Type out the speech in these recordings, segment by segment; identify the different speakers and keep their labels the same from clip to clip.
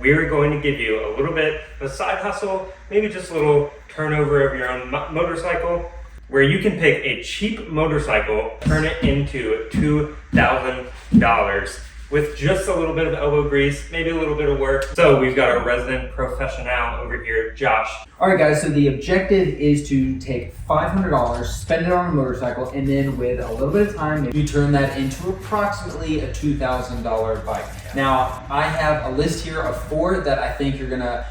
Speaker 1: we are going to give you a little bit of a side hustle, maybe just a little turnover of your own motorcycle, where you can pick a cheap motorcycle, turn it into $2,000 with just a little bit of elbow grease, maybe a little bit of work. So we've got our resident professional over here, Josh.
Speaker 2: All right, guys, so the objective is to take $500, spend it on a motorcycle, and then with a little bit of time, you turn that into approximately a $2,000 bike. Now, I have a list here of 4 that I think you're gonna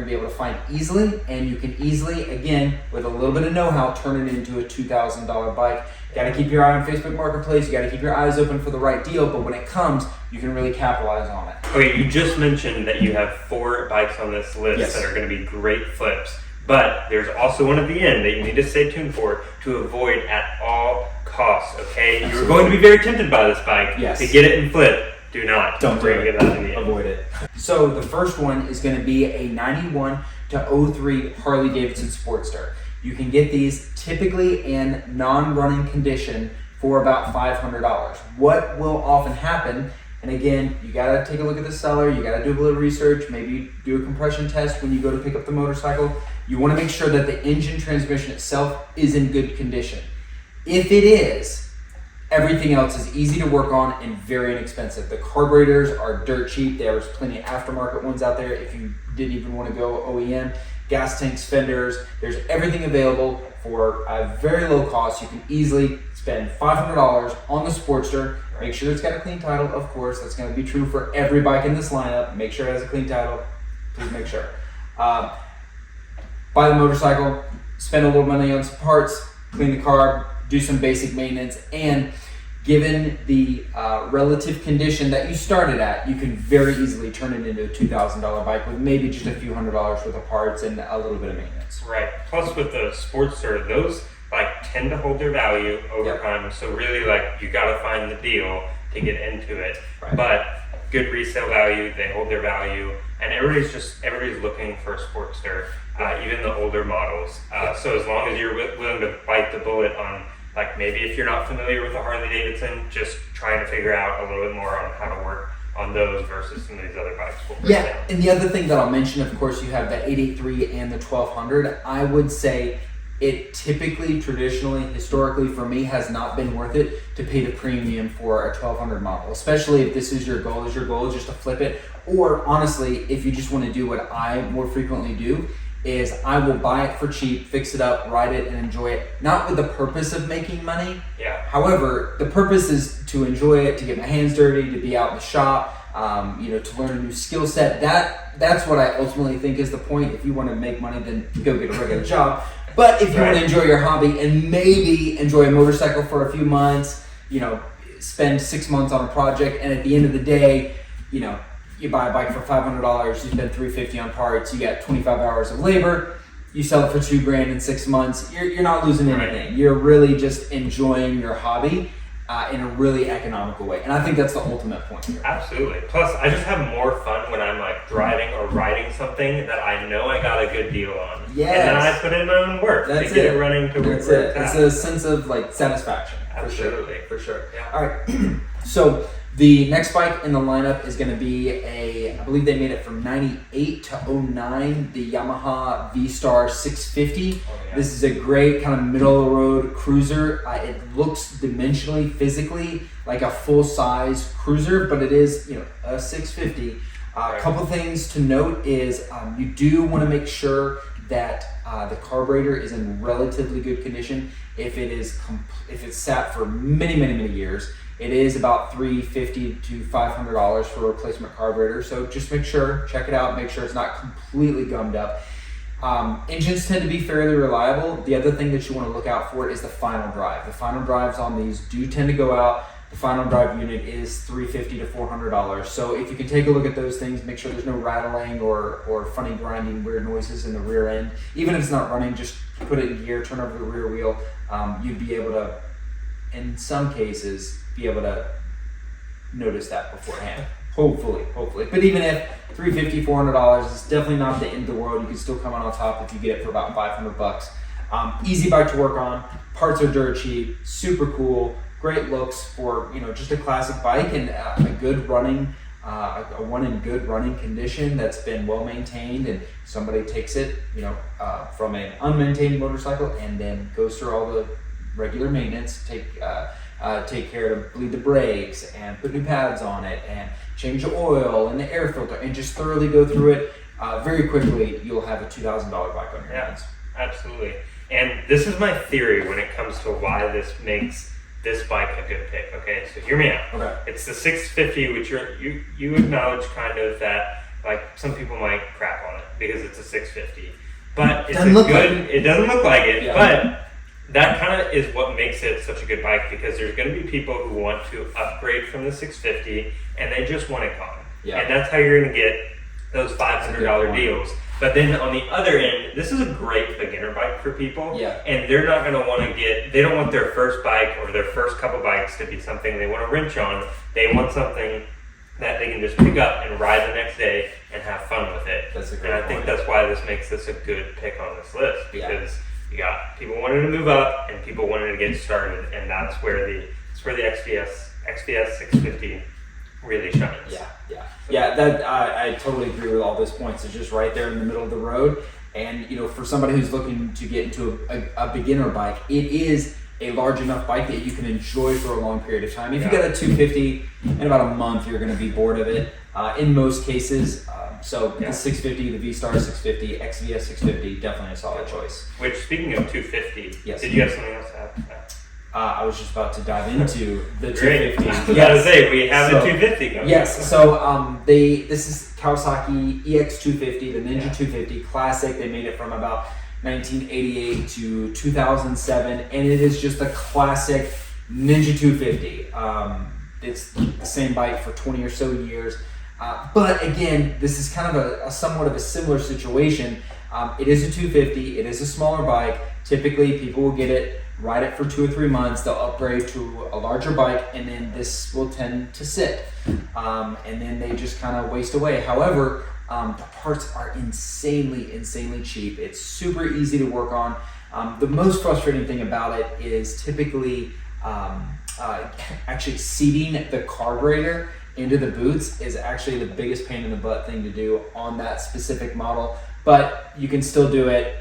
Speaker 2: be able to find easily, and you can easily, again, with a little bit of know-how, turn it into a $2,000 bike. You gotta keep your eye on Facebook Marketplace, you gotta keep your eyes open for the right deal, but when it comes, you can really capitalize on it.
Speaker 1: Okay, you just mentioned that you have 4 bikes on this list that are gonna be great flips, but there's also one at the end that you need to stay tuned for to avoid at all costs, okay? Absolutely. You're going to be very tempted by this bike to get it and flip. Do not.
Speaker 2: Don't bring
Speaker 1: it out in the end.
Speaker 2: Avoid it. So the first one is going to be a 91 to 03 Harley-Davidson Sportster. You can get these typically in non-running condition for about $500. What will often happen, and again, you got to take a look at the seller, you got to do a little research, maybe do a compression test when you go to pick up the motorcycle. You want to make sure that the engine transmission itself is in good condition. If it is, everything else is easy to work on and very inexpensive. The carburetors are dirt cheap. There's plenty of aftermarket ones out there if you didn't even want to go OEM. Gas tanks, fenders, there's everything available for a very low cost. You can easily spend $500 on the Sportster. Make sure it's got a clean title, of course. That's going to be true for every bike in this lineup. Make sure it has a clean title. Please make sure. Buy the motorcycle, spend a little money on some parts, clean the carb, do some basic maintenance, and given the relative condition that you started at, you can very easily turn it into a $2,000 bike with maybe just a few $100s worth of parts and a little bit of maintenance.
Speaker 1: Right. Plus with the Sportster, those tend to hold their value over time. So really you got to find the deal to get into it. Right. But good resale value, they hold their value, and everybody's looking for a Sportster, even the older models. So as long as you're willing to bite the bullet on, maybe if you're not familiar with the Harley-Davidson, just trying to figure out a little bit more on how to work on those versus some of these other bikes.
Speaker 2: And the other thing that I'll mention, of course, you have the 883 and the 1200. I would say it typically, traditionally, historically for me, has not been worth it to pay the premium for a 1200 model, especially if this is your goal. Is your goal just to flip it? Or honestly, if you just want to do what I more frequently do, is I will buy it for cheap, fix it up, ride it, and enjoy it. Not with the purpose of making money.
Speaker 1: Yeah.
Speaker 2: However, the purpose is to enjoy it, to get my hands dirty, to be out in the shop, to learn a new skill set. That's what I ultimately think is the point. If you want to make money, then go get a regular job. But if you want to enjoy your hobby and maybe enjoy a motorcycle for a few months, spend 6 months on a project, and at the end of the day, you buy a bike for $500, you spend $350 on parts, you got 25 hours of labor, you sell it for $2,000 in 6 months, you're not losing anything. You're really just enjoying your hobby in a really economical way. And I think that's the ultimate point here.
Speaker 1: Absolutely. Plus, I just have more fun when I'm driving or riding something that I know I got a good deal on.
Speaker 2: Yes.
Speaker 1: And then I put in my own work to get it running to work.
Speaker 2: It's a sense of satisfaction.
Speaker 1: Absolutely.
Speaker 2: For sure.
Speaker 1: Yeah.
Speaker 2: All right. So the next bike in the lineup is going to be I believe they made it from 98 to 09, the Yamaha V-Star 650. Oh, yeah. This is a great kind of middle of the road cruiser. It looks dimensionally, physically like a full-size cruiser, but it is, a 650. A couple things to note is you do want to make sure that the carburetor is in relatively good condition. If it's sat for many, many, many years, it is about $350 to $500 for a replacement carburetor. So just check it out, make sure it's not completely gummed up. Engines tend to be fairly reliable. The other thing that you want to look out for is the final drive. The final drives on these do tend to go out. The final drive unit is $350 to $400. So if you can take a look at those things, make sure there's no rattling or funny grinding, weird noises in the rear end. Even if it's not running, just put it in gear, turn over the rear wheel. You'd be able to, in some cases, notice that beforehand. Hopefully. But even if $350, $400 is definitely not the end of the world, you can still come out on top if you get it for about $500. Easy bike to work on. Parts are dirt cheap, super cool, great looks for just a classic bike and a good running a one in good running condition that's been well maintained, and somebody takes it, from an unmaintained motorcycle and then goes through all the regular maintenance, take care to bleed the brakes and put new pads on it and change the oil and the air filter and just thoroughly go through it, very quickly you'll have a $2,000 bike on your hands.
Speaker 1: Absolutely. And this is my theory when it comes to why this makes this bike a good pick. Okay, so hear me out.
Speaker 2: Okay.
Speaker 1: It's the 650, which you acknowledge kind of that, like, some people might crap on it because it's a 650, but it's it doesn't look like it, but that kind of is what makes it such a good bike, because there's going to be people who want to upgrade from the 650 and they just want it gone. Yeah. And that's how you're going to get those $500 deals. But then on the other end, this is a great beginner bike for people.
Speaker 2: Yeah.
Speaker 1: And they're not going to want to they don't want their first bike or their first couple bikes to be something they want to wrench on. They want something that they can just pick up and ride the next day and have fun with it.
Speaker 2: That's a great
Speaker 1: And I think that's why this makes this a good pick on this list, because you got people wanting to move up and people wanting to get started, and that's where the XPS 650 really shines.
Speaker 2: That I totally agree with all those points. It's just right there in the middle of the road, and for somebody who's looking to get into a beginner bike, it is a large enough bike that you can enjoy for a long period of time. If you got a 250, in about a month you're going to be bored of it in most cases. The 650, the V-Star 650, XVS 650, definitely a solid choice.
Speaker 1: Which, speaking of 250, did you have something else to add to that?
Speaker 2: I was just about to dive into the
Speaker 1: Great.
Speaker 2: 250.
Speaker 1: I was about to say, we have a 250 coming.
Speaker 2: Yes, so this is Kawasaki EX250, the Ninja 250 Classic. They made it from about 1988 to 2007, and it is just a classic Ninja 250. It's the same bike for 20 or so years. But again, this is kind of a somewhat of a similar situation. It is a 250. It is a smaller bike. Typically, people will get it, ride it for 2 or 3 months. They'll upgrade to a larger bike, and then this will tend to sit. And then they just kind of waste away. However, the parts are insanely cheap. It's super easy to work on. The most frustrating thing about it is typically actually seating the carburetor into the boots is actually the biggest pain in the butt thing to do on that specific model, but you can still do it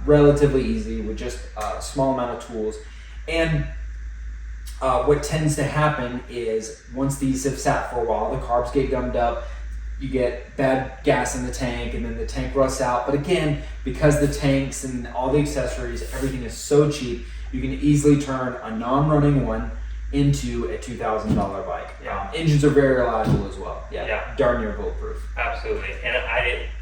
Speaker 2: relatively easy with just a small amount of tools. And what tends to happen is once these have sat for a while, the carbs get gummed up, you get bad gas in the tank, and then the tank rusts out. But again, because the tanks and all the accessories, everything is so cheap, you can easily turn a non-running one into a $2,000 bike. Engines are very reliable as well. Darn near bulletproof.
Speaker 1: Absolutely. And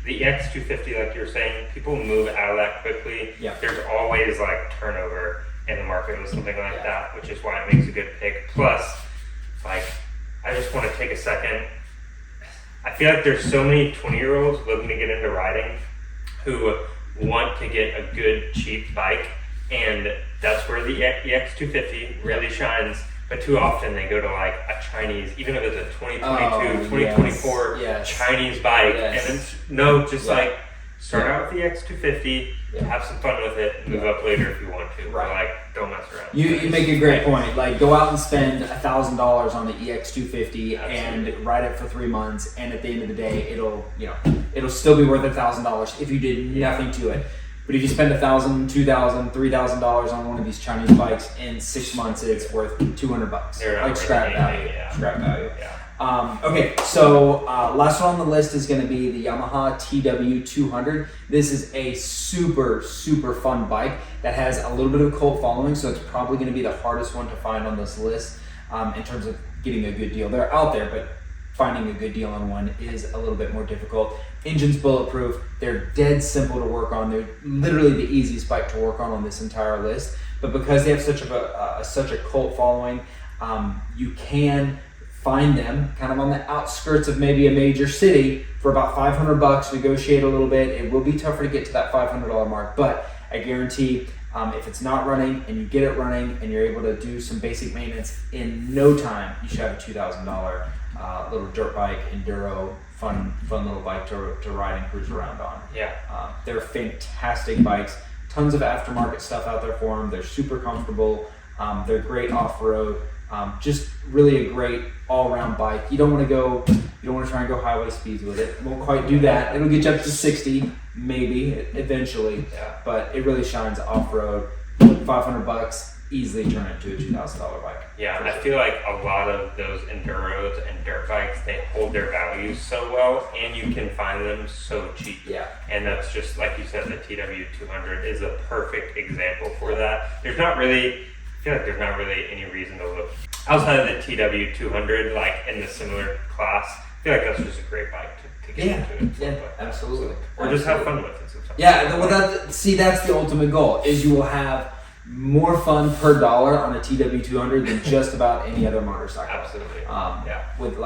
Speaker 1: the X250, like you're saying, people move out of that quickly. There's always like turnover in the market with something like that, which is why it makes a good pick. Plus, like, I just want to take a second. I feel like there's so many 20-year-olds looking to get into riding who want to get a good, cheap bike, and that's where the EX250 really shines. But too often they go to like a Chinese, even if it's a 2022, 2024 Chinese bike, and it's like start out with the X250, have some fun with it, move up later if you want to. But like, don't mess around.
Speaker 2: You make a great point. Like, go out and spend $1,000 on the EX250 and ride it for 3 months, and at the end of the day, it'll still be worth $1,000 if you did nothing to it. But if you spend $1,000, $2,000, $3,000 on one of these Chinese bikes in 6 months, it's worth $200. Like scrap value. Scrap value. Okay, so last one on the list is going to be the Yamaha TW200. This is a super fun bike that has a little bit of a cult following, so it's probably going to be the hardest one to find on this list in terms of getting a good deal. They're out there, but finding a good deal on one is a little bit more difficult. Engine's bulletproof. They're dead simple to work on. They're literally the easiest bike to work on this entire list. But because they have such a cult following, you can find them kind of on the outskirts of maybe a major city for about $500. Negotiate a little bit. It will be tougher to get to that $500 mark, but I guarantee if it's not running and you get it running and you're able to do some basic maintenance in no time, you should have a $2,000 little dirt bike, enduro, fun little bike to ride and cruise around on. They're fantastic bikes. Tons of aftermarket stuff out there for them. They're super comfortable. They're great off-road. Just really a great all-around bike. You don't want to go You don't want to try and go highway speeds with it. Won't quite do that. It'll get you up to 60, maybe, eventually.
Speaker 1: Yeah.
Speaker 2: But it really shines off-road. $500, easily turn it into a $2,000 bike.
Speaker 1: Yeah, I feel like a lot of those enduros and dirt bikes, they hold their value so well, and you can find them so cheap.
Speaker 2: Yeah.
Speaker 1: And that's just, like you said, the TW200 is a perfect example for that. I feel like there's not really any reason to look outside of the TW200, like in the similar class. I feel like that's just a great bike to get into it.
Speaker 2: Yeah, absolutely.
Speaker 1: Or just have fun with it sometimes.
Speaker 2: Yeah, well, that's the ultimate goal, is you will have more fun per dollar on a TW200 than just about any other motorcycle.
Speaker 1: Absolutely.
Speaker 2: With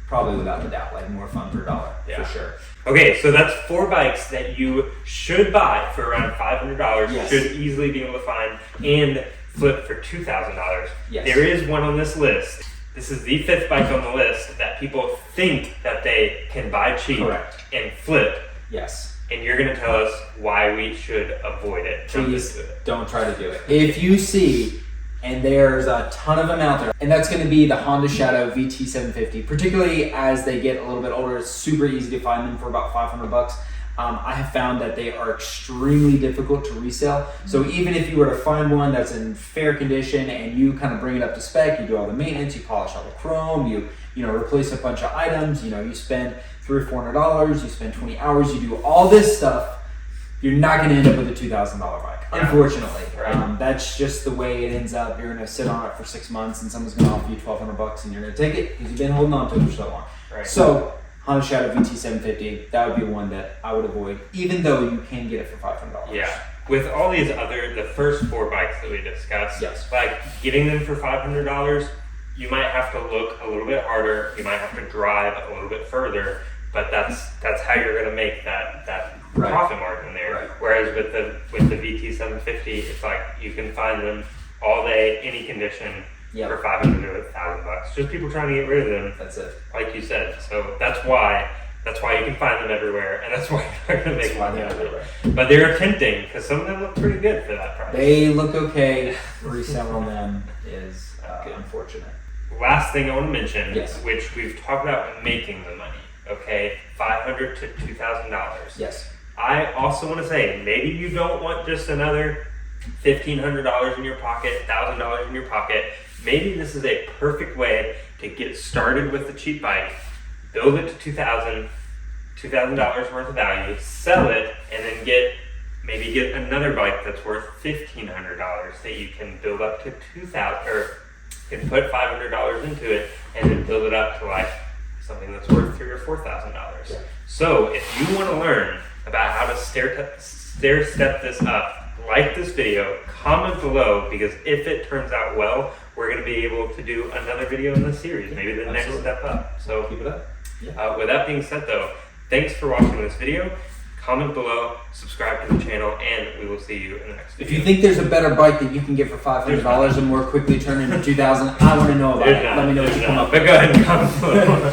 Speaker 2: probably without a doubt, more fun per dollar, for sure.
Speaker 1: Okay, so that's 4 bikes that you should buy for around $500.
Speaker 2: Yes.
Speaker 1: You should easily be able to find and flip for $2,000.
Speaker 2: Yes.
Speaker 1: There is one on this list. This is the 5th bike on the list that people think that they can buy cheap
Speaker 2: Correct.
Speaker 1: and flip.
Speaker 2: Yes.
Speaker 1: And you're going to tell us why we should avoid it.
Speaker 2: Please don't try to do it. If you see, and there's a ton of them out there, and that's going to be the Honda Shadow VT750, particularly as they get a little bit older, it's super easy to find them for about $500. I have found that they are extremely difficult to resell. So even if you were to find one that's in fair condition and you kind of bring it up to spec, you do all the maintenance, you polish all the chrome, you replace a bunch of items, you spend $300 or $400, you spend 20 hours, you do all this stuff, you're not going to end up with a $2,000 bike, unfortunately.
Speaker 1: Right.
Speaker 2: That's just the way it ends up. You're going to sit on it for 6 months and someone's going to offer you $1,200 and you're going to take it because you've been holding on to it for so long.
Speaker 1: Right.
Speaker 2: So Honda Shadow VT750, that would be one that I would avoid, even though you can get it for $500.
Speaker 1: Yeah. With all these the first 4 bikes that we discussed,
Speaker 2: Yes.
Speaker 1: Getting them for $500, you might have to look a little bit harder, you might have to drive a little bit further, but that's how you're going to make that
Speaker 2: Right.
Speaker 1: profit margin there.
Speaker 2: Right.
Speaker 1: Whereas with the VT750, it's you can find them all day, any condition,
Speaker 2: Yep.
Speaker 1: for $500 to $1,000. Just people trying to get rid of them.
Speaker 2: That's it.
Speaker 1: Like you said. So that's why you can find them everywhere, and that's why you're not going to make money on them. But they're tempting because some of them look pretty good for that price.
Speaker 2: They look okay. Reselling them is unfortunate.
Speaker 1: Last thing I want to mention,
Speaker 2: Yes.
Speaker 1: which we've talked about making the money. Okay, $500 to $2,000.
Speaker 2: Yes.
Speaker 1: I also want to say maybe you don't want just another $1,500 in your pocket, $1,000 in your pocket. Maybe this is a perfect way to get started with the cheap bike, build it to $2,000 worth of value, sell it, and then get another bike that's worth $1,500 that you can build up to $2,000, or you can put $500 into it and then build it up to something that's worth $3,000 or $4,000.
Speaker 2: Yeah.
Speaker 1: So if you want to learn about how to stair step this up, like this video, comment below, because if it turns out well, we're going to be able to do another video in this series, maybe the next step up. So
Speaker 2: keep it up. Yeah.
Speaker 1: With that being said though, thanks for watching this video. Comment below, subscribe to the channel, and we will see you in the next video.
Speaker 2: If you think there's a better bike that you can get for $500 and more quickly turn into $2,000, I want to know about it. Let me know what you come up with.
Speaker 1: But go ahead and comment below.